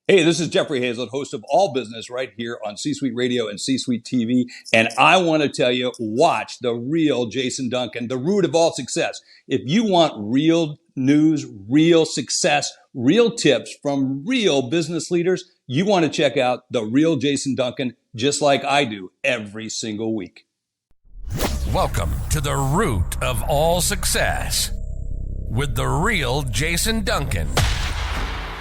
Hey, this is Jeffrey Hayzlett, host of All Business right here on C-Suite Radio and C-Suite TV. And I want to tell you, watch the real Jason Duncan, the root of all success. If you want real news, real success, real tips from real business leaders, you want to check out the real Jason Duncan, just like I do every single week. Welcome to the root of all success with the real Jason Duncan.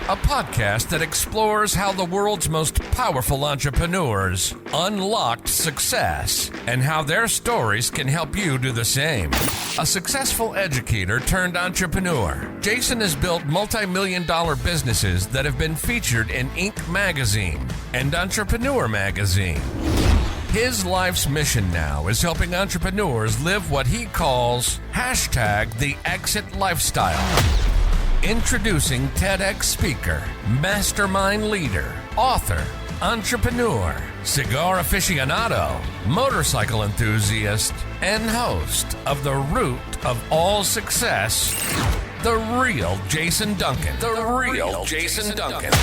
A podcast that explores how the world's most powerful entrepreneurs unlocked success and how their stories can help you do the same. A successful educator turned entrepreneur, Jason has built multi-million-dollar businesses that have been featured in Inc. magazine and Entrepreneur magazine. His life's mission now is helping entrepreneurs live what he calls #the exit lifestyle. Introducing TEDx speaker, mastermind leader, author, entrepreneur, cigar aficionado, motorcycle enthusiast, and host of The Root of All Success, the real Jason Duncan. The real Jason Duncan.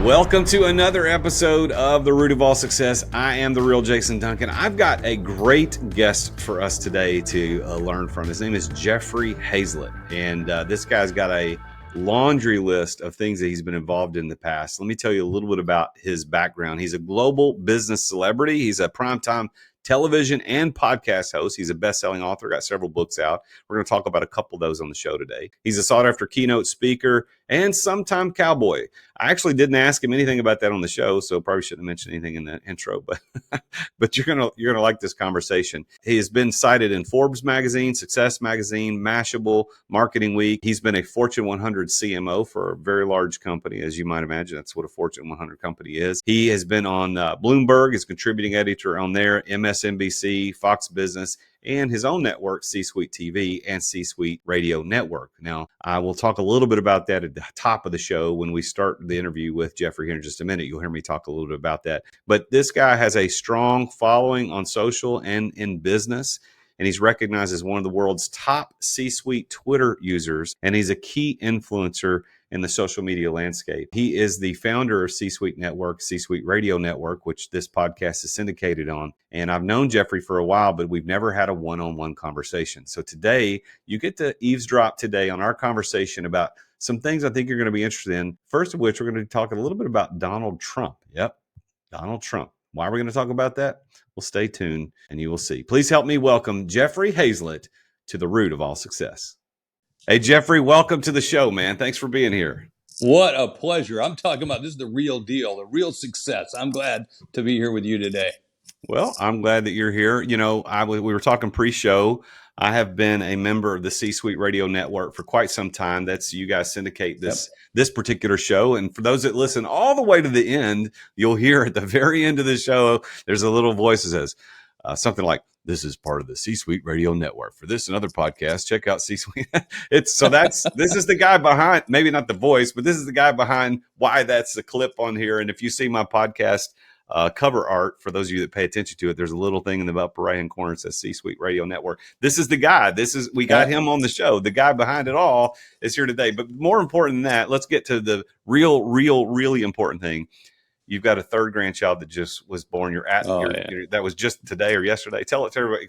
Welcome to another episode of The Root of All Success. I am the real Jason Duncan. I've got a great guest for us today to learn from. His name is Jeffrey Hayzlett, and this guy's got a laundry list of things that he's been involved in the past. Let me tell you a little bit about his background. He's a global business celebrity. He's a primetime television and podcast host. He's a best-selling author, got several books out. We're going to talk about a couple of those on the show today. He's a sought-after keynote speaker and sometime cowboy. I actually didn't ask him anything about that on the show, so probably shouldn't have mentioned anything in the intro, but you're gonna like this conversation. He has been cited in Forbes magazine, Success magazine, Mashable, Marketing Week. He's been a Fortune 100 CMO for a very large company, as you might imagine. That's what a Fortune 100 company is. He has been on Bloomberg, is contributing editor on there, MSNBC, Fox Business, and his own network, C-Suite TV and C-Suite Radio Network. Now, I will talk a little bit about that at the top of the show when we start the interview with Jeffrey here in just a minute. You'll hear me talk a little bit about that. But this guy has a strong following on social and in business, and he's recognized as one of the world's top C-Suite Twitter users, and he's a key influencer in the social media landscape. He is the founder of C-Suite Network, C-Suite Radio Network, which this podcast is syndicated on. And I've known Jeffrey for a while, but we've never had a one-on-one conversation. So today, you get to eavesdrop today on our conversation about some things I think you're going to be interested in. First of which, we're going to talk a little bit about Donald Trump. Yep, Donald Trump. Why are we going to talk about that? Well, stay tuned and you will see. Please help me welcome Jeffrey Hayzlett to the root of all success. Hey, Jeffrey, welcome to the show, man. Thanks for being here. What a pleasure. I'm talking about this is the real deal, the real success. I'm glad to be here with you today. Well, I'm glad that you're here. You know, we were talking pre-show. I have been a member of the C-Suite Radio Network for quite some time. That's you guys syndicate this particular show. And for those that listen all the way to the end, you'll hear at the very end of the show, there's a little voice that says something like, "This is part of the C-Suite Radio Network. For this and other podcasts, check out C-Suite." This is the guy behind, maybe not the voice, but this is the guy behind why that's the clip on here. And if you see my podcast cover art, for those of you that pay attention to it, there's a little thing in the upper right-hand corner that says C-Suite Radio Network. This is the guy. We got him on the show. The guy behind it all is here today. But more important than that, let's get to the really important thing. You've got a third grandchild that just was born. That was just today or yesterday. Tell it to everybody.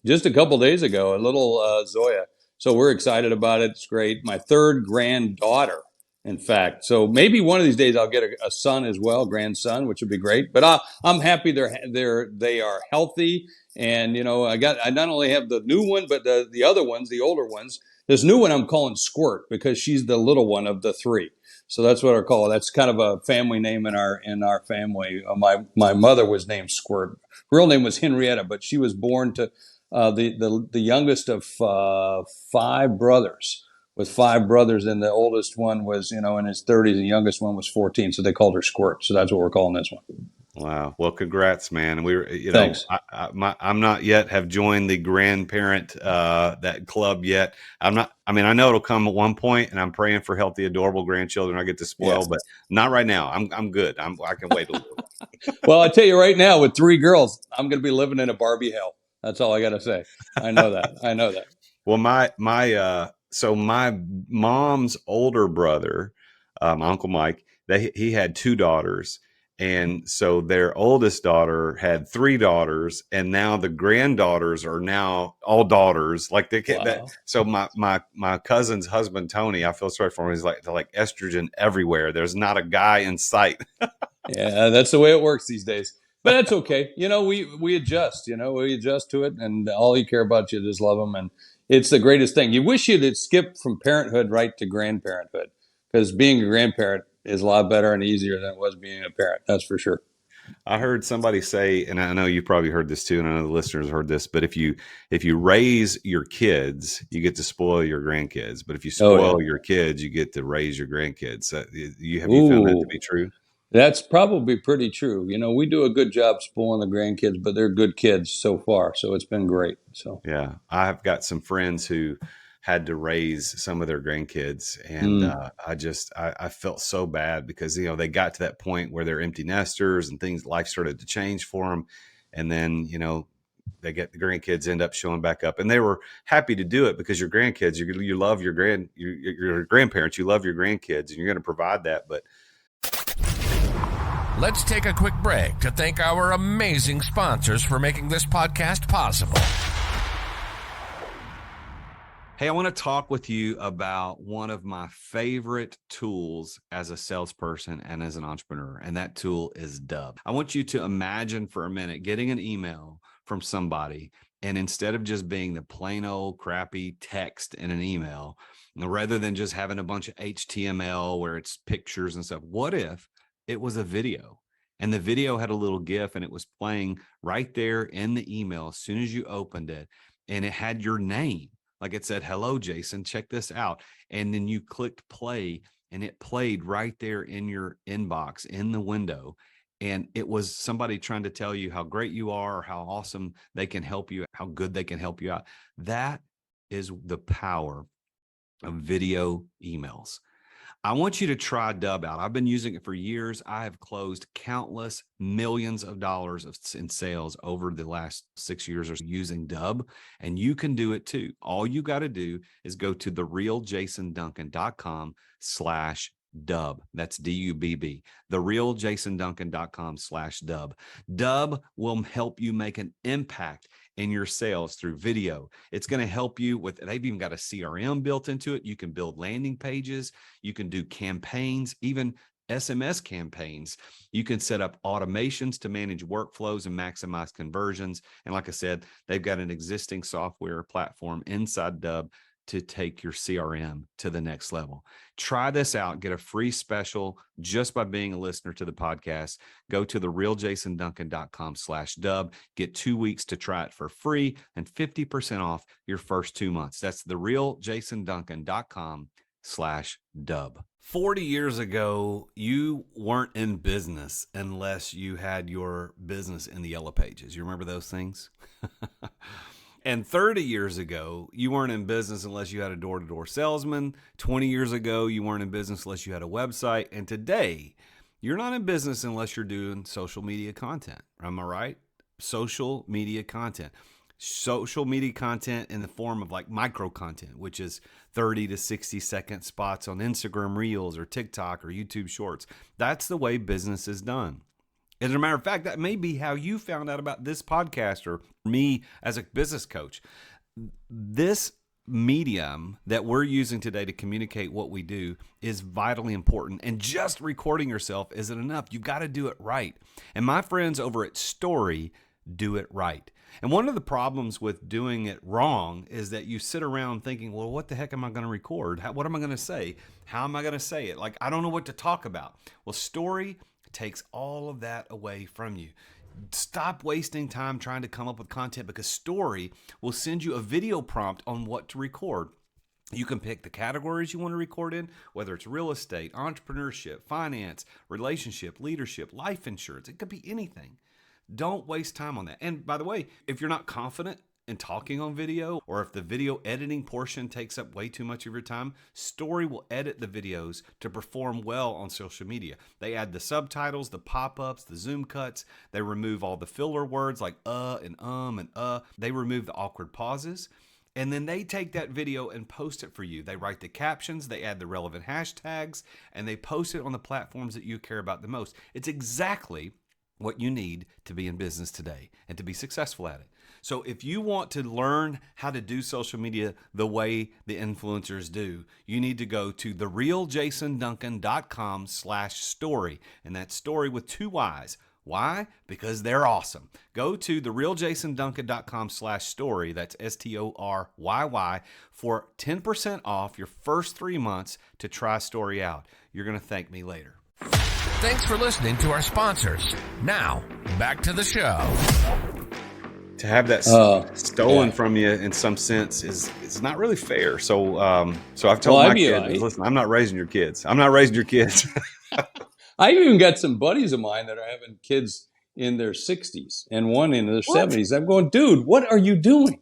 Just a couple days ago, a little Zoya. So we're excited about it. It's great. My third granddaughter, in fact. So maybe one of these days I'll get a son as well, grandson, which would be great. But I'm happy they are healthy. And I not only have the new one, but the other ones, the older ones. This new one I'm calling Squirt because she's the little one of the three. So that's what I call it. That's kind of a family name in our family. My mother was named Squirt. Her real name was Henrietta, but she was born to the youngest of five brothers. With five brothers, and the oldest one was in his 30s. The youngest one was 14. So they called her Squirt. So that's what we're calling this one. Wow. Well, congrats, man. Thanks. I'm not yet have joined the grandparent that club yet. I know it'll come at one point, and I'm praying for healthy, adorable grandchildren I get to spoil, but not right now. I'm good. I can wait a little. Well, I tell you right now, with three girls, I'm going to be living in a Barbie hell. That's all I got to say. I know that. Well, so my mom's older brother my Uncle Mike, he had two daughters. And so their oldest daughter had three daughters, and now the granddaughters are now all daughters. Like they get that. Wow. So my cousin's husband Tony, I feel sorry for him. He's like estrogen everywhere. There's not a guy in sight. Yeah, that's the way it works these days. But that's okay. We adjust. We adjust to it, and all you care about, you just love them, and it's the greatest thing. You wish you'd have skipped from parenthood right to grandparenthood, because being a grandparent is a lot better and easier than it was being a parent. That's for sure. I heard somebody say, and I know you probably heard this too, and I know the listeners heard this, but if you raise your kids, you get to spoil your grandkids. But if you Oh yeah. spoil your kids, you get to raise your grandkids. So have you found that to Ooh, be true? that's probably pretty true. We do a good job spoiling the grandkids, but they're good kids so far, so it's been great. So. Yeah, I've got some friends who had to raise some of their grandkids, and Mm. I felt so bad because they got to that point where they're empty nesters and things, life started to change for them, and then they get the grandkids end up showing back up, and they were happy to do it because your grandkids, you love your grandparents, you love your grandkids, and you're going to provide that, but. Let's take a quick break to thank our amazing sponsors for making this podcast possible. Hey, I want to talk with you about one of my favorite tools as a salesperson and as an entrepreneur, and that tool is Dub. I want you to imagine for a minute getting an email from somebody, and instead of just being the plain old crappy text in an email, rather than just having a bunch of HTML where it's pictures and stuff, what if it was a video? And the video had a little GIF, and it was playing right there in the email as soon as you opened it, and it had your name. Like it said, "Hello, Jason, check this out." And then you clicked play, and it played right there in your inbox in the window. And it was somebody trying to tell you how great you are, or how awesome they can help you, how good they can help you out. That is the power of video emails. I want you to try Dub out. I've been using it for years. I have closed countless millions of dollars in sales over the last 6 years or so using Dub, and you can do it too. All you got to do is go to therealjasonduncan.com/Dub. That's DUBB. Therealjasonduncan.com/Dub. Dub will help you make an impact in your sales through video. It's going to help you with, they've even got a CRM built into it. You can build landing pages. You can do campaigns, even SMS campaigns. You can set up automations to manage workflows and maximize conversions. And like I said, they've got an existing software platform inside Dub to take your CRM to the next level. Try this out. Get a free special just by being a listener to the podcast. Go to therealjasonduncan.com/Dub. Get 2 weeks to try it for free and 50% off your first 2 months. That's therealjasonduncan.com/Dub. 40 years ago, you weren't in business unless you had your business in the yellow pages. You remember those things? And 30 years ago, you weren't in business unless you had a door-to-door salesman. 20 years ago, you weren't in business unless you had a website. And today, you're not in business unless you're doing social media content. Am I right? Social media content. Social media content in the form of like micro content, which is 30 to 60 second spots on Instagram Reels or TikTok or YouTube Shorts. That's the way business is done. As a matter of fact, that may be how you found out about this podcast or me as a business coach. This medium that we're using today to communicate what we do is vitally important. And just recording yourself isn't enough. You've got to do it right. And my friends over at Story do it right. And one of the problems with doing it wrong is that you sit around thinking, well, what the heck am I going to record? What am I going to say? How am I going to say it? Like, I don't know what to talk about. Well, Story takes all of that away from you. Stop wasting time trying to come up with content because Story will send you a video prompt on what to record. You can pick the categories you want to record in, whether it's real estate, entrepreneurship, finance, relationship, leadership, life insurance. It could be anything. Don't waste time on that. And by the way, if you're not confident in talking on video, or if the video editing portion takes up way too much of your time, Story will edit the videos to perform well on social media. They add the subtitles, the pop-ups, the zoom cuts. They remove all the filler words like and. They remove the awkward pauses. and then they take that video and post it for you. They write the captions, they add the relevant hashtags, and they post it on the platforms that you care about the most. It's exactly what you need to be in business today and to be successful at it. So if you want to learn how to do social media the way the influencers do, you need to go to therealjasonduncan.com/story. And that's story with 2 Y's. Why? Because they're awesome. Go to therealjasonduncan.com/story. That's STORYY for 10% off your first 3 months to try Story out. You're going to thank me later. Thanks for listening to our sponsors. Now, back to the show. To have that stolen from you in some sense it's not really fair. So I've told my kids, listen, I'm not raising your kids. I'm not raising your kids. I even got some buddies of mine that are having kids in their 60s and one in their 70s. I'm going, dude, what are you doing?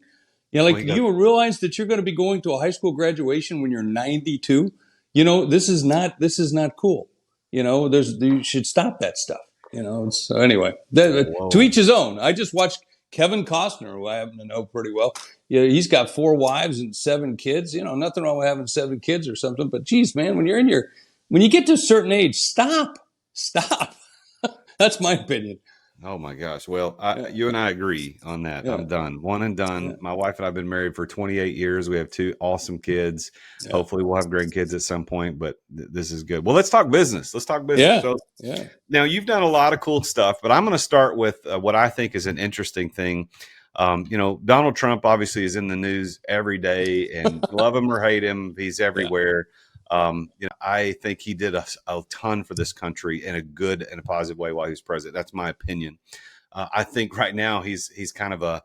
You know, like, you realize that you're going to be going to a high school graduation when you're 92? You know, this is not cool. You know, you should stop that stuff. You know, so anyway, to each his own. I just watched Kevin Costner, who I happen to know pretty well. You know, he's got 4 wives and 7 kids. You know, nothing wrong with having 7 kids or something. But geez, man, when you get to a certain age, stop. That's my opinion. Oh my gosh. Well, you and I agree on that. Yeah. I'm done. One and done. Yeah. My wife and I have been married for 28 years. We have 2 awesome kids. Yeah. Hopefully we'll have great kids at some point, but this is good. Well, let's talk business. Yeah. So, now you've done a lot of cool stuff, but I'm going to start with what I think is an interesting thing. You know, Donald Trump obviously is in the news every day, and love him or hate him, he's everywhere. You know, I think he did a ton for this country in a good and a positive way while he was president. That's my opinion. I think right now he's kind of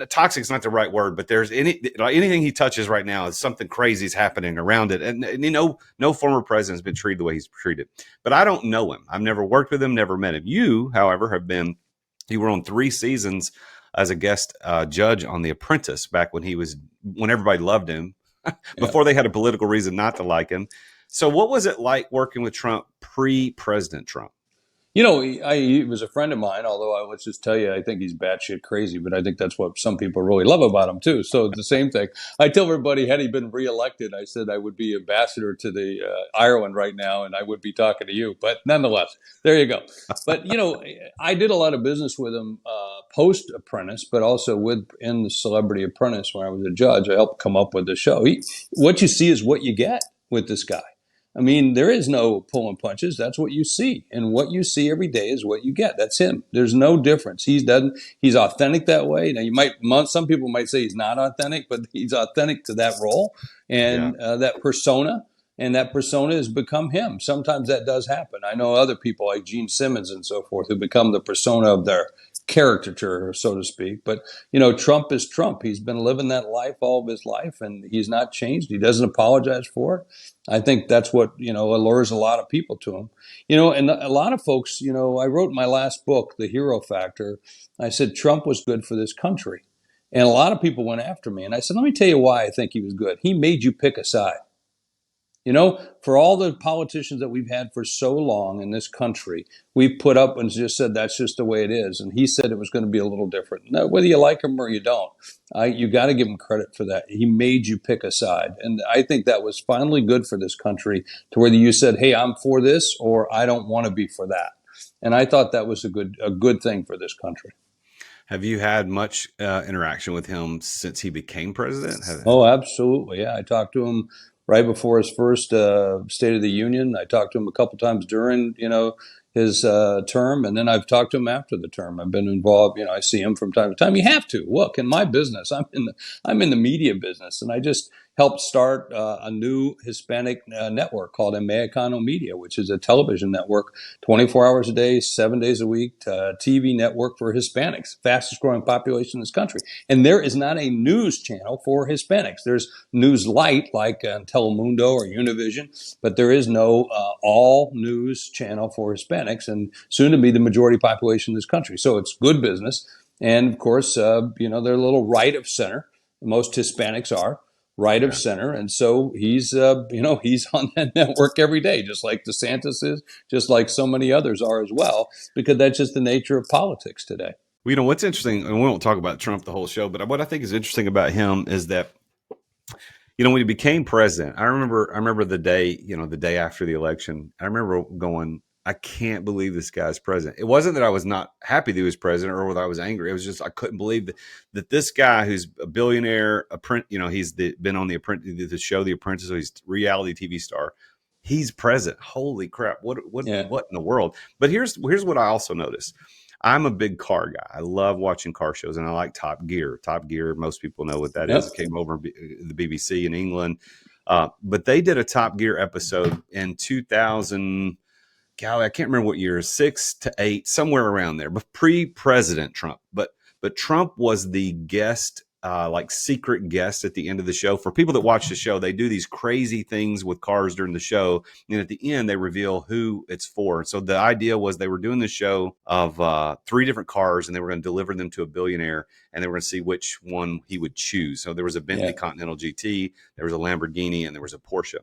toxic is not the right word, but there's anything he touches right now is something crazy is happening around it. And you know, no former president has been treated the way he's treated. But I don't know him. I've never worked with him, never met him. You, however, you were on 3 seasons as a guest judge on The Apprentice back when everybody loved him. Before they had a political reason not to like him. So what was it like working with Trump pre-President Trump? You know, he was a friend of mine, although let's just tell you, I think he's batshit crazy, but I think that's what some people really love about him, too. So the same thing. I tell everybody, had he been reelected, I said I would be ambassador to the Ireland right now, and I would be talking to you. But nonetheless, there you go. But, you know, I did a lot of business with him post-Apprentice, but also in the Celebrity Apprentice when I was a judge. I helped come up with the show. What you see is what you get with this guy. I mean, there is no pulling punches. That's what you see. And what you see every day is what you get. That's him. There's no difference. He's authentic that way. Now, some people might say he's not authentic, but he's authentic to that role and that persona. And that persona has become him. Sometimes that does happen. I know other people like Gene Simmons and so forth who become the persona of their caricature, so to speak. But, you know, Trump is Trump. He's been living that life all of his life, and he's not changed. He doesn't apologize for it. I think that's what, you know, allures a lot of people to him. You know, and a lot of folks, you know, I wrote in my last book, The Hero Factor, I said Trump was good for this country. And a lot of people went after me. And I said, let me tell you why I think he was good. He made you pick a side. You know, for all the politicians that we've had for so long in this country, we've put up and just said that's just the way it is. And he said it was going to be a little different. Now, whether you like him or you don't, you got to give him credit for that. He made you pick a side. And I think that was finally good for this country to whether you said, hey, I'm for this or I don't want to be for that. And I thought that was a good thing for this country. Have you had much interaction with him since he became president? Oh, absolutely. Yeah, I talked to him right before his first State of the Union. I talked to him a couple times during, you know, his term, and then I've talked to him after the term. I've been involved. You know, I see him from time to time. You have to look in my business. I'm in the media business, and I just helped start a new Hispanic network called Americano Media, which is a television network, 24 hours a day, 7 days a week, TV network for Hispanics, fastest growing population in this country. And there is not a news channel for Hispanics. There's News Light like Telemundo or Univision, but there is no all news channel for Hispanics, and soon to be the majority population in this country. So it's good business. And of course, you know, they're a little right of center. Most Hispanics are right of center. And so he's, you know, he's on that network every day, just like DeSantis is, just like so many others are as well, because that's just the nature of politics today. Well, what's interesting, and we won't talk about Trump the whole show, but what I think is interesting about him is that, when he became president, I remember the day, the day after the election, I remember going, I can't believe this guy's president. It wasn't that I was not happy that he was president or that I was angry. It was just I couldn't believe that this guy who's a billionaire, he's been on the show The Apprentice, so he's a reality TV star. He's president. Holy crap! What Yeah. in the world? But here's what I also noticed. I'm a big car guy. I love watching car shows, and I like Top Gear. Top Gear, most people know what that is. It came over the BBC in England, but they did a Top Gear episode in 2000. Golly, I can't remember what year, 6 to 8, somewhere around there, but pre-President Trump. But Trump was the guest, like secret guest at the end of the show. For people that watch the show, they do these crazy things with cars during the show, and at the end they reveal who it's for. So the idea was they were doing the show of 3 different cars, and they were going to deliver them to a billionaire, and they were going to see which one he would choose. So there was a Bentley Continental GT, there was a Lamborghini, and there was a Porsche,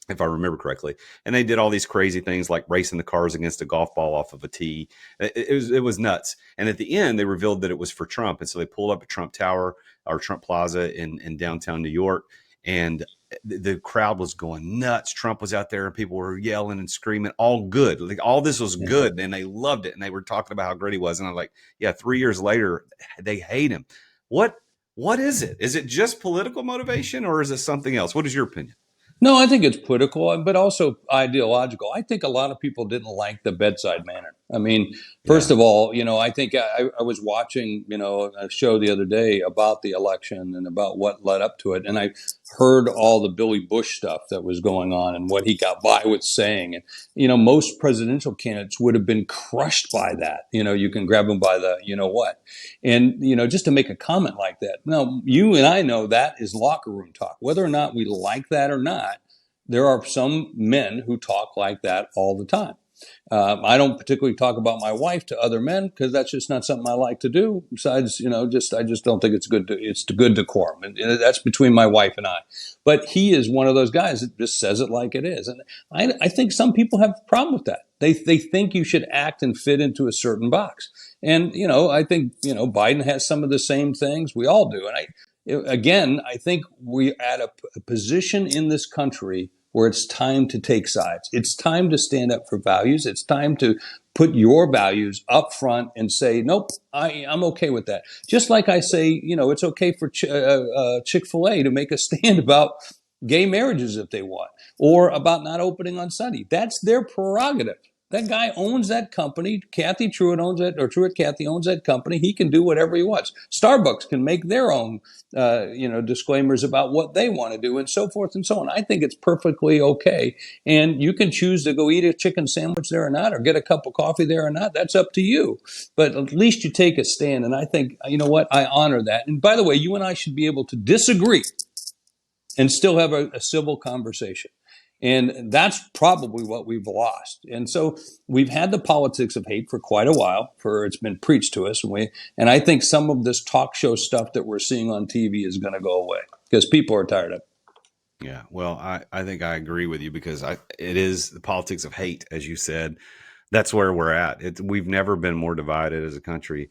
if I remember correctly. And they did all these crazy things like racing the cars against a golf ball off of a tee. It was nuts. And at the end, they revealed that it was for Trump. And so they pulled up at Trump Tower or Trump Plaza in downtown New York. And the crowd was going nuts. Trump was out there and people were yelling and screaming, all good. Like all this was good. And they loved it. And they were talking about how great he was. And I'm like, yeah, 3 years later, they hate him. What is it? Is it just political motivation or is it something else? What is your opinion? No, I think it's political, but also ideological. I think a lot of people didn't like the bedside manner. I mean, first of all, I think I was watching, a show the other day about the election and about what led up to it. And I heard all the Billy Bush stuff that was going on and what he got by with saying. And, most presidential candidates would have been crushed by that. You can grab them by the, what. And, just to make a comment like that. Now, you and I know that is locker room talk. Whether or not we like that or not, there are some men who talk like that all the time. I don't particularly talk about my wife to other men because that's just not something I like to do. Besides, I just don't think it's good decorum. And that's between my wife and I. But he is one of those guys that just says it like it is. And I think some people have a problem with that. They think you should act and fit into a certain box. And, I think, Biden has some of the same things. We all do. And I think we're at a position in this country where it's time to take sides. It's time to stand up for values. It's time to put your values up front and say, nope, I'm okay with that. Just like I say, it's okay for Chick-fil-A to make a stand about gay marriages if they want, or about not opening on Sunday. That's their prerogative. That guy owns that company. Kathy Truitt owns it, or Truitt Kathy owns that company. He can do whatever he wants. Starbucks can make their own, disclaimers about what they want to do, and so forth and so on. I think it's perfectly okay. And you can choose to go eat a chicken sandwich there or not, or get a cup of coffee there or not. That's up to you. But at least you take a stand. And I think, I honor that. And by the way, you and I should be able to disagree and still have a civil conversation. And that's probably what we've lost. And so we've had the politics of hate for quite a while, it's been preached to us. And I think some of this talk show stuff that we're seeing on TV is going to go away because people are tired of it. Yeah, well, I think I agree with you because it is the politics of hate, as you said. That's where we're at. We've never been more divided as a country.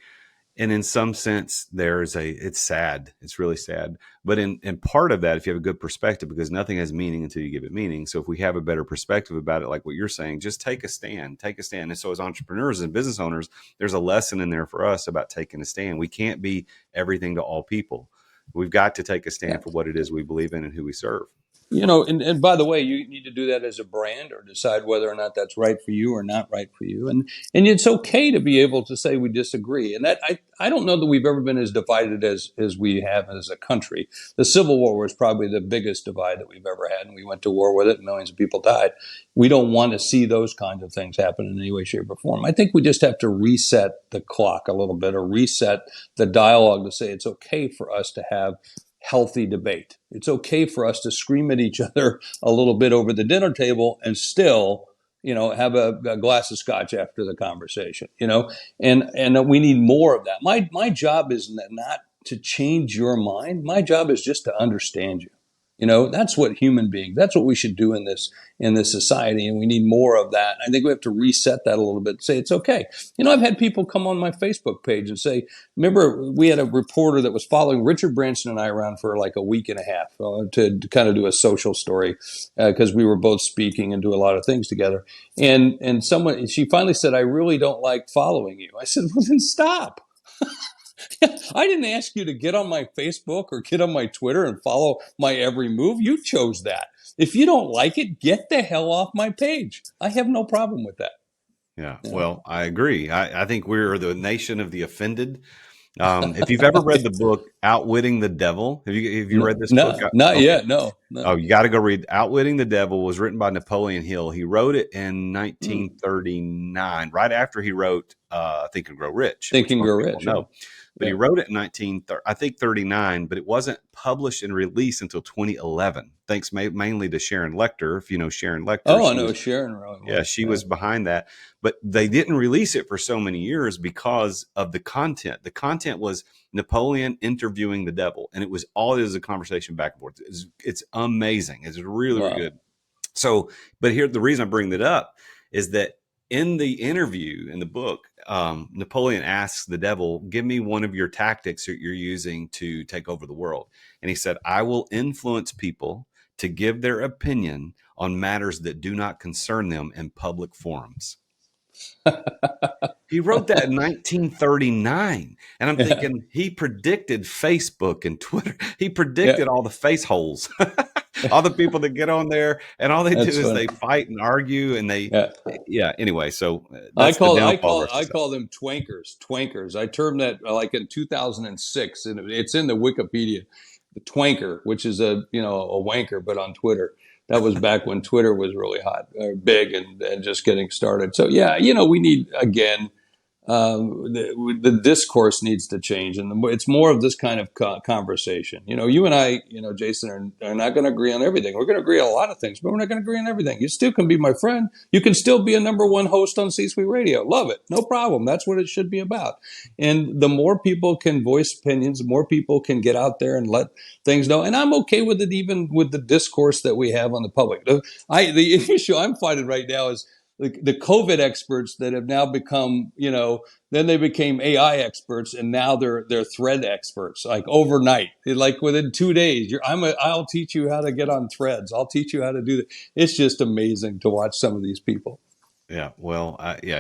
And in some sense, it's sad. It's really sad. But in part of that, if you have a good perspective, because nothing has meaning until you give it meaning. So if we have a better perspective about it, like what you're saying, just take a stand. And so as entrepreneurs and business owners, there's a lesson in there for us about taking a stand. We can't be everything to all people. We've got to take a stand for what it is we believe in and who we serve. And by the way, you need to do that as a brand or decide whether or not that's right for you or not right for you. And it's okay to be able to say we disagree. And that I don't know that we've ever been as divided as we have as a country. The Civil War was probably the biggest divide that we've ever had. And we went to war with it and millions of people died. We don't want to see those kinds of things happen in any way, shape, or form. I think we just have to reset the clock a little bit or reset the dialogue to say it's okay for us to have healthy debate. It's okay for us to scream at each other a little bit over the dinner table and still, have a glass of scotch after the conversation, and we need more of that. My job is not to change your mind. My job is just to understand you. That's what human beings, that's what we should do in this society. And we need more of that. I think we have to reset that a little bit and say, it's okay. I've had people come on my Facebook page and say, remember, we had a reporter that was following Richard Branson and I around for like a week and a half to kind of do a social story because we were both speaking and do a lot of things together. And she finally said, I really don't like following you. I said, well, then stop. I didn't ask you to get on my Facebook or get on my Twitter and follow my every move. You chose that. If you don't like it, get the hell off my page. I have no problem with that. Yeah. Well, I agree. I think we're the nation of the offended. If you've ever read the book Outwitting the Devil, have you read this book? Not Okay. yet. No. Oh, you got to go read Outwitting the Devil. Was written by Napoleon Hill. He wrote it in 1939, right after he wrote Think and Grow Rich. Think and Grow Rich. No. But he wrote it in 1939, but it wasn't published and released until 2011. Thanks mainly to Sharon Lecter. If you know Sharon Lecter. Oh, I know Sharon. Really well. Yeah, she was behind that. But they didn't release it for so many years because of the content. The content was Napoleon interviewing the devil, and it was a conversation back and forth. It's amazing. It's really, really good. So, but here, the reason I bring that up is that in the interview in the book, Napoleon asks the devil, give me one of your tactics that you're using to take over the world. And he said, I will influence people to give their opinion on matters that do not concern them in public forums. He wrote that in 1939. And I'm thinking he predicted Facebook and Twitter. He predicted all the face holes. All the people that get on there and all they do is they fight and argue and anyway. So I call them twankers. I termed that like in 2006, and it's in the Wikipedia, the twanker, which is a wanker, but on Twitter. That was back when Twitter was really hot, or big and just getting started. So we need, again, the discourse needs to change, and it's more of this kind of conversation. You and I, Jason, are not going to agree on everything. We're going to agree on a lot of things, but we're not going to agree on everything. You still can be my friend. You can still be a #1 host on C-Suite Radio. Love it. No problem. That's what it should be about. And the more people can voice opinions, the more people can get out there and let things know. And I'm okay with it, even with the discourse that we have on the public. The issue I'm fighting right now is the COVID experts that have now become, then they became AI experts, and now they're thread experts, like overnight, like within 2 days. I'll teach you how to get on threads. I'll teach you how to do that. It's just amazing to watch some of these people. Yeah, well, it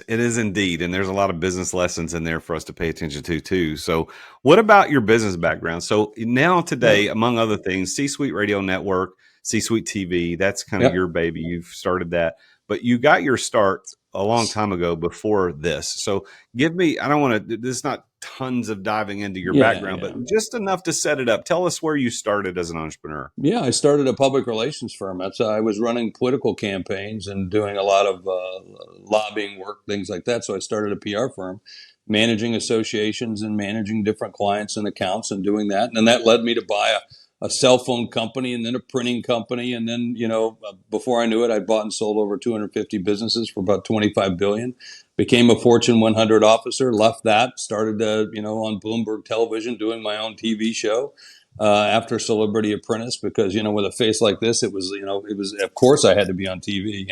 is indeed, and there's a lot of business lessons in there for us to pay attention to too. So, what about your business background? So now today, among other things, C-Suite Radio Network, C-Suite TV, that's kind of your baby. You've started that. But you got your start a long time ago before this. So give me, I don't want to, this is not tons of diving into your background, but just enough to set it up. Tell us where you started as an entrepreneur. Yeah, I started a public relations firm. I was running political campaigns and doing a lot of lobbying work, things like that. So I started a PR firm, managing associations and managing different clients and accounts and doing that. And then that led me to buy a cell phone company and then a printing company. And then, before I knew it, I bought and sold over 250 businesses for about $25 billion, became a Fortune 100 officer, left that, started, on Bloomberg Television doing my own TV show after Celebrity Apprentice, because, with a face like this, it was, of course I had to be on TV,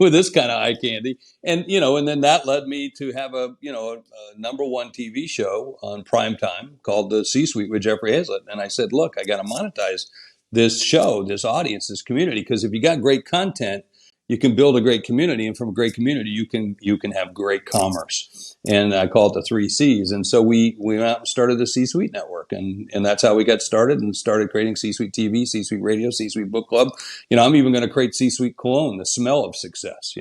with this kind of eye candy. And, and then that led me to have a #1 TV show on primetime called The C-Suite with Jeffrey Hayzlett. And I said, look, I got to monetize this show, this audience, this community, because if you got great content, you can build a great community, and from a great community, you can have great commerce. And I call it the 3 C's. And so we went out and started the C-Suite Network, and that's how we got started, and started creating C-Suite TV, C-Suite Radio, C-Suite Book Club. I'm even going to create C-Suite Cologne, the smell of success.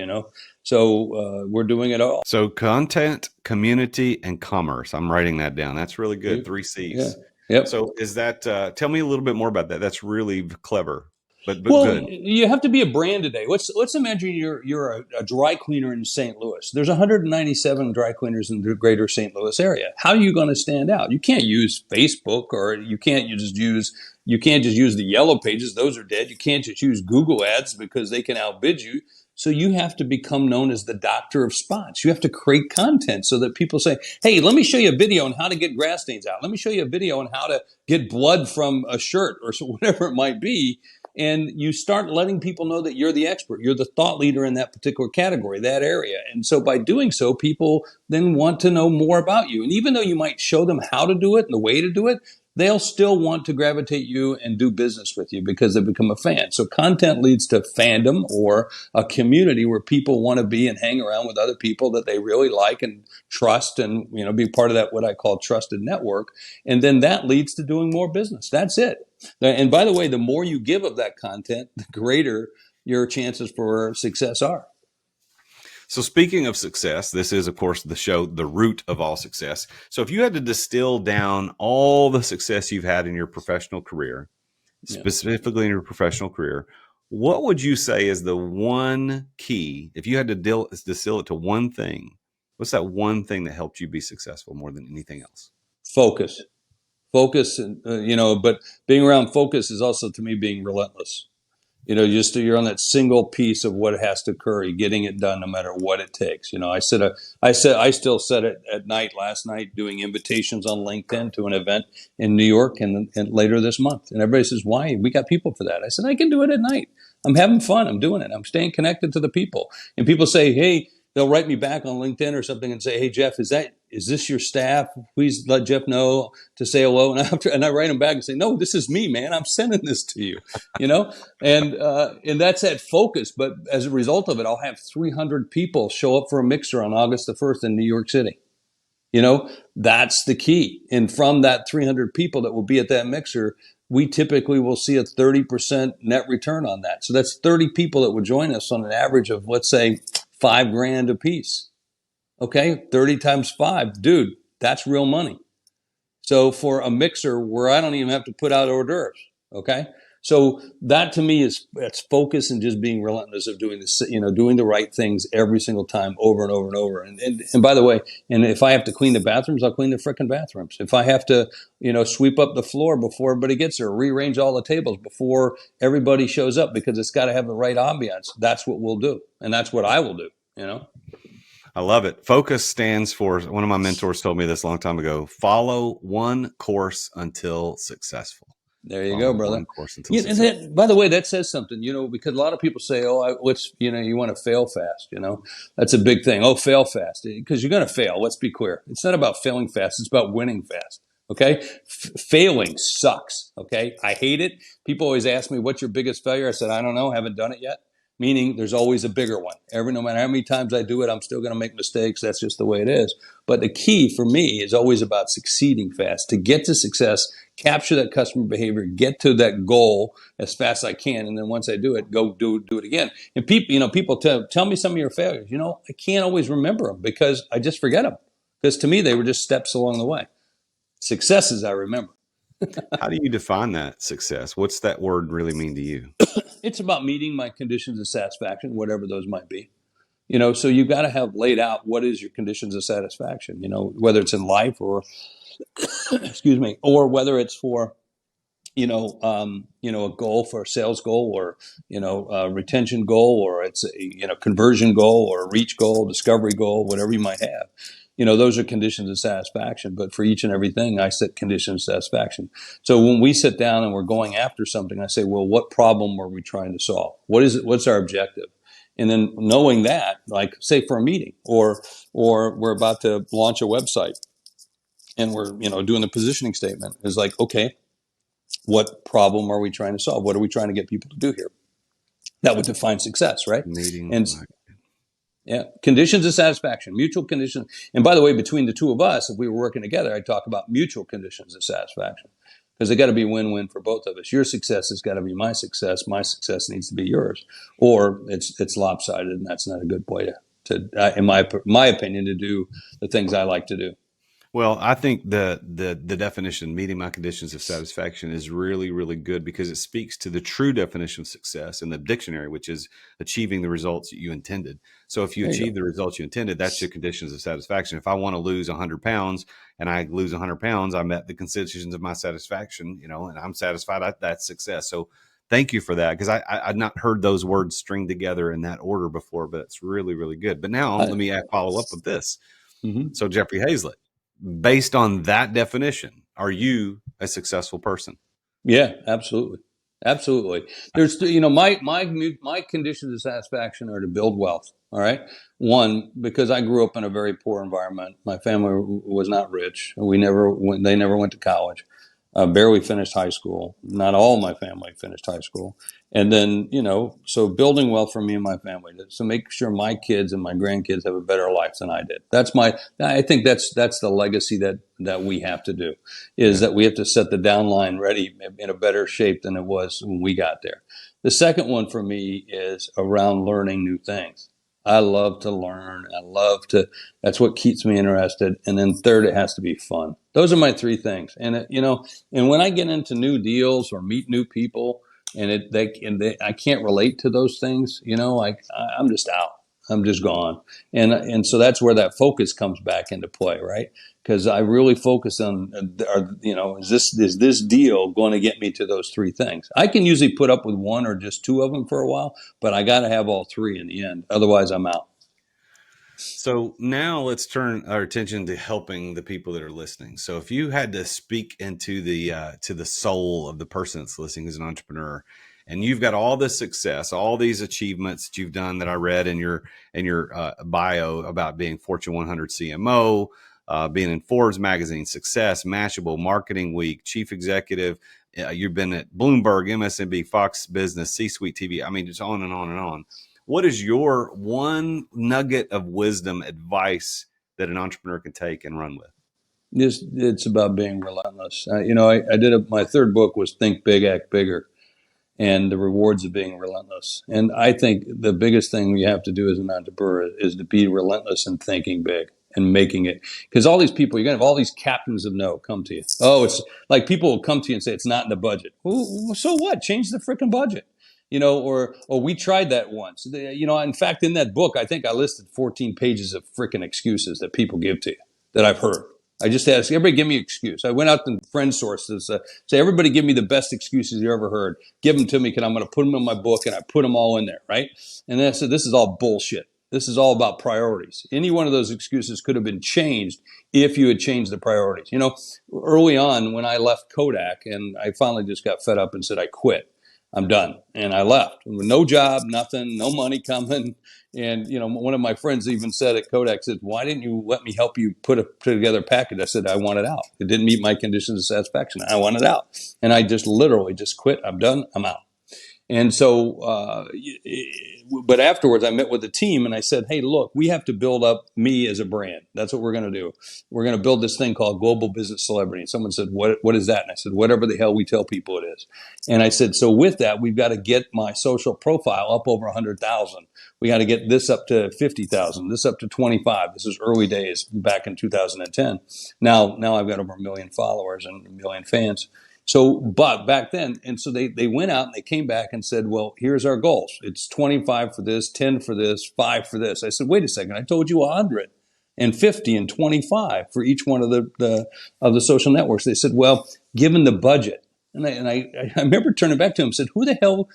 So we're doing it all. So content, community, and commerce. I'm writing that down. That's really good. 3 C's. Yeah. Yep. So is that? Tell me a little bit more about that. That's really clever. but Well, good. you have to be a brand today. Let's imagine you're a dry cleaner in St. Louis. There's 197 dry cleaners in the greater St. Louis area. How are you going to stand out? You can't use Facebook, or you can't just use the yellow pages. Those are dead. You can't just use Google ads because they can outbid you. So you have to become known as the doctor of spots. You have to create content so that people say, hey, let me show you a video on how to get grass stains out. Let me show you a video on how to get blood from a shirt, or whatever it might be. And you start letting people know that you're the expert. You're the thought leader in that particular category, that area. And so by doing so, people then want to know more about you. And even though you might show them how to do it and the way to do it, they'll still want to gravitate you and do business with you because they become a fan. So content leads to fandom, or a community where people want to be and hang around with other people that they really like and trust, and be part of that, what I call trusted network. And then that leads to doing more business. That's it. And by the way, the more you give of that content, the greater your chances for success are. So speaking of success, this is, of course, the show, The Root of All Success. So if you had to distill down all the success you've had in your professional career, specifically in your professional career, what would you say is the one key? If you had to distill it to one thing, what's that one thing that helped you be successful more than anything else? Focus. But being around focus is also, to me, being relentless. You're on that single piece of what has to occur. You're getting it done no matter what it takes. I still said it at night last night, doing invitations on LinkedIn to an event in New York and later this month. And everybody says, why? We got people for that. I said, I can do it at night. I'm having fun. I'm doing it. I'm staying connected to the people. And people say, hey, they'll write me back on LinkedIn or something and say, hey, Jeff, is this your staff? Please let Jeff know to say hello. And I write them back and say, no, this is me, man. I'm sending this to you, and that's that focus. But as a result of it, I'll have 300 people show up for a mixer on August the 1st in New York City. That's the key. And from that 300 people that will be at that mixer, we typically will see a 30% net return on that. So that's 30 people that would join us on an average of, let's say, $5,000 a piece. Okay, 30 times 5, dude, that's real money. So for a mixer where I don't even have to put out hors d'oeuvres, okay? So that to me that's focus and just being relentless of doing this, doing the right things every single time, over and over and over. And by the way, and if I have to clean the bathrooms, I'll clean the frickin' bathrooms. If I have to, sweep up the floor before everybody gets there, rearrange all the tables before everybody shows up, because it's got to have the right ambiance, that's what we'll do. And that's what I will do, I love it. Focus stands for, one of my mentors told me this a long time ago, follow one course until successful. There you go, brother. One course until successful. By the way, that says something, because a lot of people say, you want to fail fast, that's a big thing. Oh, fail fast, because you're going to fail. Let's be clear. It's not about failing fast. It's about winning fast. Okay. Failing sucks. Okay. I hate it. People always ask me, what's your biggest failure? I said, I don't know. Haven't done it yet. Meaning there's always a bigger one. No matter how many times I do it, I'm still going to make mistakes. That's just the way it is. But the key for me is always about succeeding fast. To get to success, capture that customer behavior, get to that goal as fast as I can. And then once I do it, go do it again. And people tell me some of your failures. I can't always remember them because I just forget them. Because to me, they were just steps along the way. Successes I remember. How do you define that success? What's that word really mean to you? It's about meeting my conditions of satisfaction, whatever those might be. So you've got to have laid out what is your conditions of satisfaction, whether it's in life or, excuse me, or whether it's for, a goal, for a sales goal, or, a retention goal, or it's a, conversion goal, or a reach goal, discovery goal, whatever you might have. Those are conditions of satisfaction. But for each and everything, I set conditions of satisfaction. So when we sit down and we're going after something, I say, well, what problem are we trying to solve? What is it? What's our objective? And then knowing that, like say for a meeting, or we're about to launch a website and we're, doing the positioning statement, is like, okay, what problem are we trying to solve? What are we trying to get people to do here? That would define success, right? Yeah, conditions of satisfaction, mutual conditions. And by the way, between the two of us, if we were working together, I'd talk about mutual conditions of satisfaction, because they got to be win-win for both of us. Your success has got to be my success. My success needs to be yours, or it's lopsided, and that's not a good way to in my opinion, to do the things I like to do. Well, I think the definition meeting my conditions of satisfaction is really, really good because it speaks to the true definition of success in the dictionary, which is achieving the results that you intended. So if you There you achieve go. the results you intended, that's your conditions of satisfaction. If I want to lose 100 pounds and I lose 100 pounds, I met the conditions of my satisfaction, and I'm satisfied. That's success. So thank you for that, because I'd not heard those words stringed together in that order before, but it's really, really good. But now I, let me follow up with this. mhm. So Jeffrey Hayzlett, based on that definition, are you a successful person? Yeah, absolutely. Absolutely. There's, my conditions of satisfaction are to build wealth. All right. One, because I grew up in a very poor environment. My family was not rich. They never went to college. Barely finished high school. Not all my family finished high school. And then, so building wealth for me and my family to make sure my kids and my grandkids have a better life than I did. I think that's the legacy that we have to do, is Yeah. that we have to set the downline ready in a better shape than it was when we got there. The second one for me is around learning new things. I love to learn. That's what keeps me interested. And then third, it has to be fun. Those are my three things. And when I get into new deals or meet new people and I can't relate to those things, I'm just out. I'm just gone. And so that's where that focus comes back into play, right? Because I really focus on, is this deal going to get me to those three things? I can usually put up with one or just two of them for a while, but I got to have all three in the end. Otherwise, I'm out. So now let's turn our attention to helping the people that are listening. So if you had to speak into the soul of the person that's listening who's an entrepreneur, and you've got all this success, all these achievements that you've done that I read in your bio about being Fortune 100 CMO, being in Forbes magazine, Success, Mashable, Marketing Week, Chief Executive. You've been at Bloomberg, MSNBC, Fox Business, C-Suite TV. I mean, just on and on and on. What is your one nugget of wisdom, advice that an entrepreneur can take and run with? It's about being relentless. My third book was Think Big, Act Bigger, and the rewards of being relentless. And I think the biggest thing you have to do as an entrepreneur is to be relentless in thinking big and making it. Because all these people, you're going to have all these captains of no come to you. Oh, it's like people will come to you and say, it's not in the budget. Well, so what? Change the freaking budget. Or we tried that once. In fact, in that book, I think I listed 14 pages of freaking excuses that people give to you that I've heard. I just asked everybody, give me an excuse. I went out to friend sources, say, everybody give me the best excuses you ever heard. Give them to me, because I'm going to put them in my book, and I put them all in there, right? And then I said, this is all bullshit. This is all about priorities. Any one of those excuses could have been changed if you had changed the priorities. Early on when I left Kodak, and I finally just got fed up and said, I quit. I'm done. And I left with no job, nothing, no money coming. And, one of my friends even said at Kodak, said, why didn't you let me help you put together a package? I said, I want it out. It didn't meet my conditions of satisfaction. I want it out. And I just literally just quit. I'm done. I'm out. And so, but afterwards, I met with the team and I said, hey, look, we have to build up me as a brand. That's what we're going to do. We're going to build this thing called Global Business Celebrity. And someone said, what is that? And I said, whatever the hell we tell people it is. And I said, so with that, we've got to get my social profile up over 100,000. We got to get this up to 50,000, this up to 25. This is early days back in 2010. Now I've got over 1 million followers and 1 million fans. So, but back then, and so they went out and they came back and said, well, here's our goals. It's 25 for this, 10 for this, 5 for this. I said, wait a second, I told you 100 and 50 and 25 for each one of the social networks. They said, well, given the budget. And I remember turning back to him and said, who the hell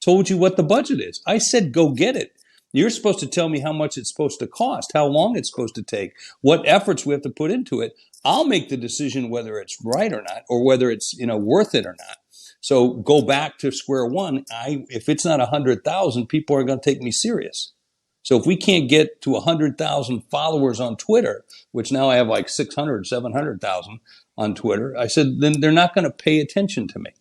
told you what the budget is? I said, go get it. You're supposed to tell me how much it's supposed to cost, how long it's supposed to take, what efforts we have to put into it. I'll make the decision whether it's right or not, or whether it's worth it or not. So go back to square one. If it's not 100,000, people are going to take me serious. So if we can't get to 100,000 followers on Twitter, which now I have like 600, 700,000 on Twitter, I said, then they're not going to pay attention to me.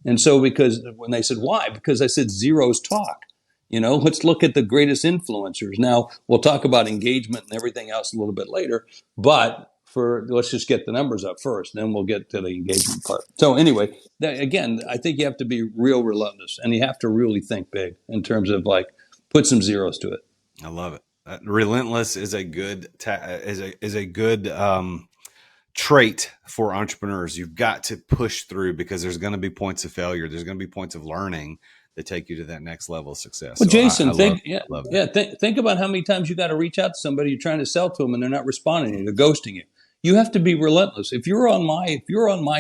And so because when they said, why? Because I said, zeros talk. Let's look at the greatest influencers. Now, we'll talk about engagement and everything else a little bit later, but let's just get the numbers up first, then we'll get to the engagement part. So anyway, again, I think you have to be real relentless, and you have to really think big in terms of put some zeros to it. I love it. Relentless is a good trait for entrepreneurs. You've got to push through because there's going to be points of failure. There's going to be points of learning that take you to that next level of success. Well, So Jason, I love that. think about how many times you got to reach out to somebody you're trying to sell to them and they're not responding to you, they're ghosting you. You have to be relentless. If you're on my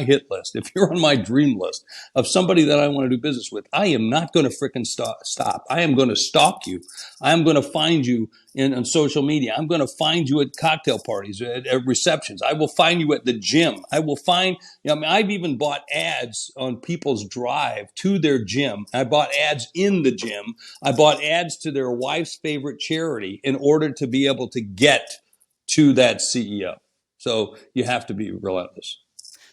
hit list, if you're on my dream list of somebody that I want to do business with, I am not going to frickin' stop. I am going to stalk you. I am going to find you on social media. I'm going to find you at cocktail parties, at receptions. I will find you at the gym. I will find, I've even bought ads on people's drive to their gym. I bought ads in the gym. I bought ads to their wife's favorite charity in order to be able to get to that CEO. So you have to be relentless.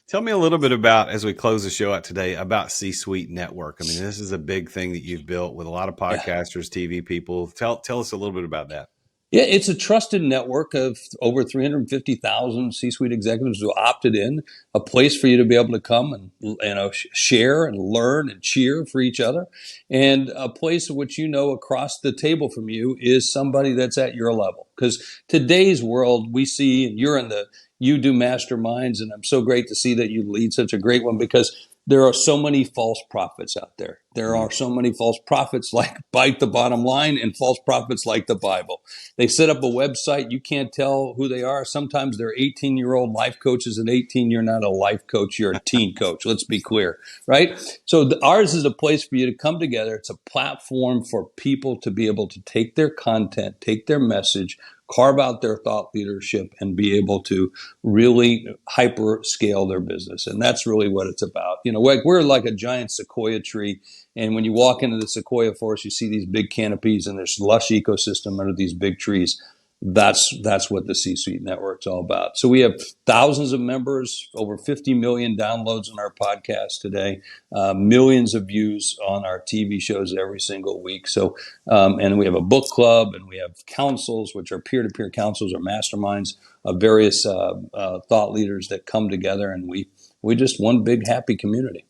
Tell me a little bit about, as we close the show out today, about C-Suite Network. I mean, this is a big thing that you've built with a lot of podcasters, TV people. Tell us a little bit about that. Yeah, it's a trusted network of over 350,000 C-suite executives who opted in, a place for you to be able to come and share and learn and cheer for each other, and a place in which across the table from you is somebody that's at your level. Because today's world, we see, and you do masterminds, and I'm so great to see that you lead such a great one because there are so many false prophets out there. There are so many false prophets like Bite the Bottom Line and false prophets like the Bible. They set up a website. You can't tell who they are. Sometimes they're 18-year-old life coaches. At 18, you're not a life coach. You're a teen coach. Let's be clear, right? So ours is a place for you to come together. It's a platform for people to be able to take their content, take their message, carve out their thought leadership, and be able to really hyper scale their business. And that's really what it's about. We're like a giant sequoia tree. And when you walk into the sequoia forest, you see these big canopies and there's lush ecosystem under these big trees. That's what the C-Suite Network's all about. So we have thousands of members, over 50 million downloads on our podcast today, millions of views on our TV shows every single week. So, and we have a book club, and we have councils, which are peer-to-peer councils or masterminds of various thought leaders that come together, and we just one big happy community.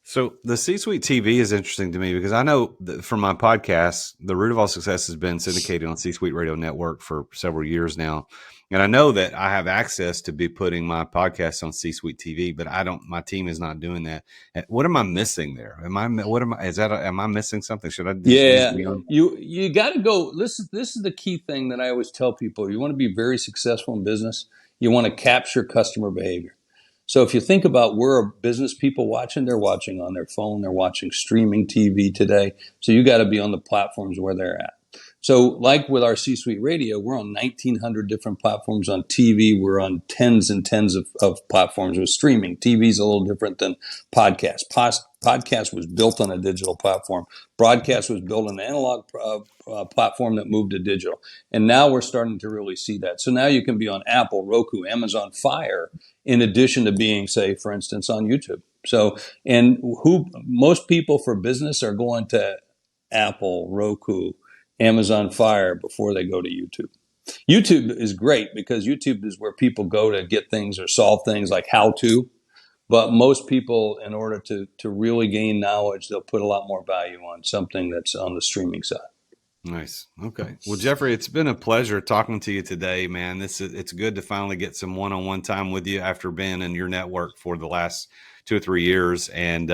So the C-Suite TV is interesting to me because I know that from my podcast, The Root of All Success has been syndicated on C-Suite Radio Network for several years now. And I know that I have access to be putting my podcast on C-Suite TV, but my team is not doing that. What am I missing there? Am I missing something? Should I just be on? You got to go. This is the key thing that I always tell people. You want to be very successful in business. You want to capture customer behavior. So if you think about where are business people watching, they're watching on their phone, they're watching streaming TV today. So you got to be on the platforms where they're at. So like with our C-Suite Radio, we're on 1,900 different platforms on TV. We're on tens and tens of platforms with streaming. TV is a little different than podcast. Podcast was built on a digital platform. Broadcast was built on an analog platform that moved to digital. And now we're starting to really see that. So now you can be on Apple, Roku, Amazon Fire, in addition to being, say, for instance, on YouTube. So, and most people for business are going to Apple, Roku, Amazon Fire before they go to YouTube. YouTube is great because YouTube is where people go to get things or solve things like how to. But most people, in order to really gain knowledge, they'll put a lot more value on something that's on the streaming side. Nice. Okay. Well, Jeffrey, it's been a pleasure talking to you today, man. It's good to finally get some one-on-one time with you after being in your network for the last 2 or 3 years. And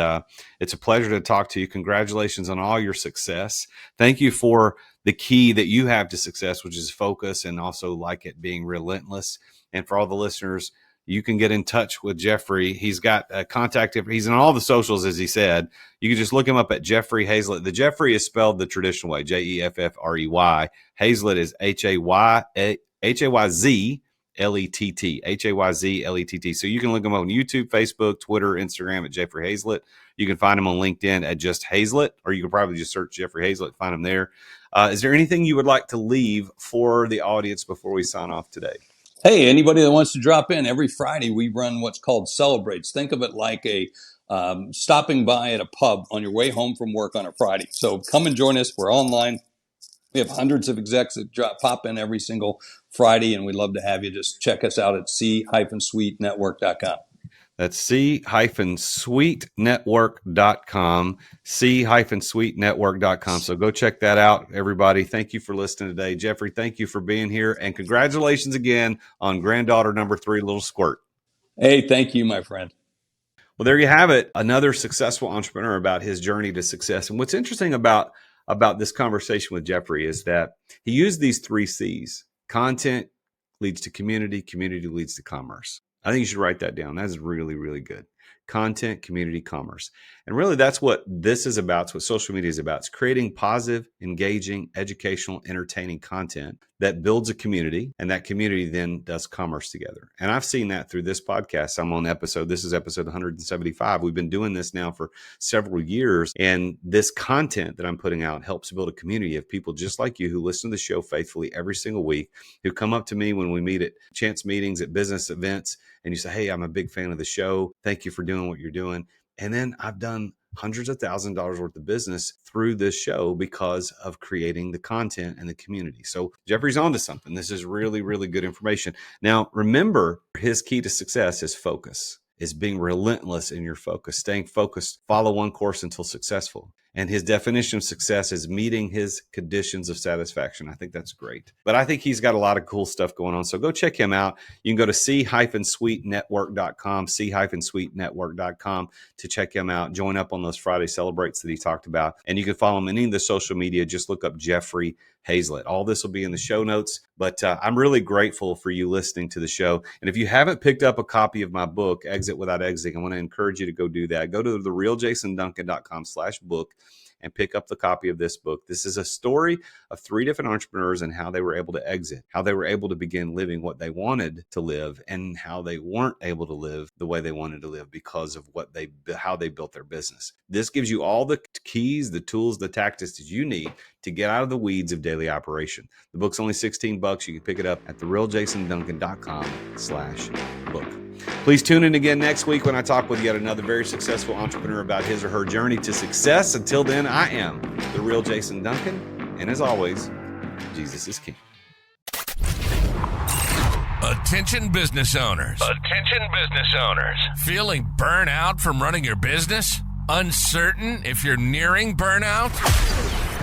it's a pleasure to talk to you. Congratulations on all your success. Thank you for the key that you have to success, which is focus, and also like it being relentless. And for all the listeners, you can get in touch with Jeffrey. He's got a contact. He's on all the socials, as he said. You can just look him up at Jeffrey Hayzlett. The Jeffrey is spelled the traditional way, Jeffrey. Hayzlett is Hayzlett, Hayzlett. So you can look him up on YouTube, Facebook, Twitter, Instagram at Jeffrey Hayzlett. You can find him on LinkedIn at just Hayzlett, or you can probably just search Jeffrey Hayzlett, find him there. Is there anything you would like to leave for the audience before we sign off today? Hey, anybody that wants to drop in, every Friday we run what's called Celebrates. Think of it like a stopping by at a pub on your way home from work on a Friday. So come and join us. We're online. We have hundreds of execs that pop in every single Friday, and we'd love to have you. Just check us out at c-suitenetwork.com. That's c-suitenetwork.com, c-suitenetwork.com. So go check that out, everybody. Thank you for listening today. Jeffrey, thank you for being here. And congratulations again on granddaughter number 3, little squirt. Hey, thank you, my friend. Well, there you have it. Another successful entrepreneur about his journey to success. And what's interesting about this conversation with Jeffrey is that he used these 3 C's. Content leads to community, community leads to commerce. I think you should write that down. That is really, really good. Content, community, commerce. And really, that's what this is about. It's what social media is about. It's creating positive, engaging, educational, entertaining content that builds a community, and that community then does commerce together. And I've seen that through this podcast. This is episode 175. We've been doing this now for several years, and this content that I'm putting out helps build a community of people just like you who listen to the show faithfully every single week, who come up to me when we meet at chance meetings, at business events, and you say, hey, I'm a big fan of the show. Thank you for doing what you're doing. And then I've done hundreds of thousands of dollars worth of business through this show because of creating the content and the community. So Jeffrey's onto something. This is really, really good information. Now, remember, his key to success is focus, is being relentless in your focus, staying focused, follow one course until successful. And his definition of success is meeting his conditions of satisfaction. I think that's great. But I think he's got a lot of cool stuff going on. So go check him out. You can go to c-suitenetwork.com, c-suitenetwork.com to check him out. Join up on those Friday celebrates that he talked about. And you can follow him on any of the social media. Just look up Jeffrey Hayzlett. All this will be in the show notes. But I'm really grateful for you listening to the show. And if you haven't picked up a copy of my book, Exit Without Exiting, I want to encourage you to go do that. Go to therealjasonduncan.com/book and pick up the copy of this book. This is a story of 3 different entrepreneurs and how they were able to exit, how they were able to begin living what they wanted to live, and how they weren't able to live the way they wanted to live because of how they built their business. This gives you all the keys, the tools, the tactics that you need to get out of the weeds of daily operation. The book's only $16. You can pick it up at therealjasonduncan.com/book. Please tune in again next week when I talk with yet another very successful entrepreneur about his or her journey to success. Until then, I am the real Jason Duncan. And as always, Jesus is King. Attention business owners. Attention business owners. Feeling burnout from running your business? Uncertain if you're nearing burnout?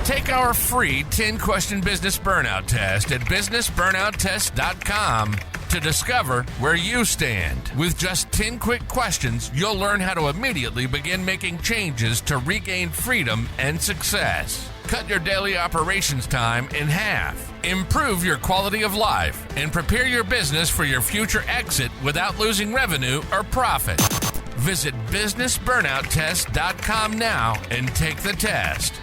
Take our free 10-question business burnout test at businessburnouttest.com to discover where you stand. With just 10 quick questions, you'll learn how to immediately begin making changes to regain freedom and success. Cut your daily operations time in half. Improve your quality of life and prepare your business for your future exit without losing revenue or profit. Visit businessburnouttest.com now and take the test.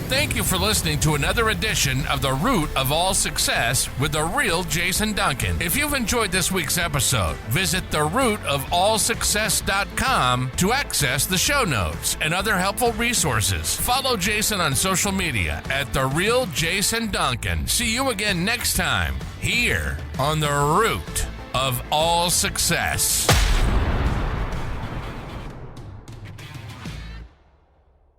Thank you for listening to another edition of The Root of All Success with the real Jason Duncan. If you've enjoyed this week's episode, visit therootofallsuccess.com to access the show notes and other helpful resources. Follow Jason on social media at The Real Jason Duncan. See you again next time here on The Root of All Success.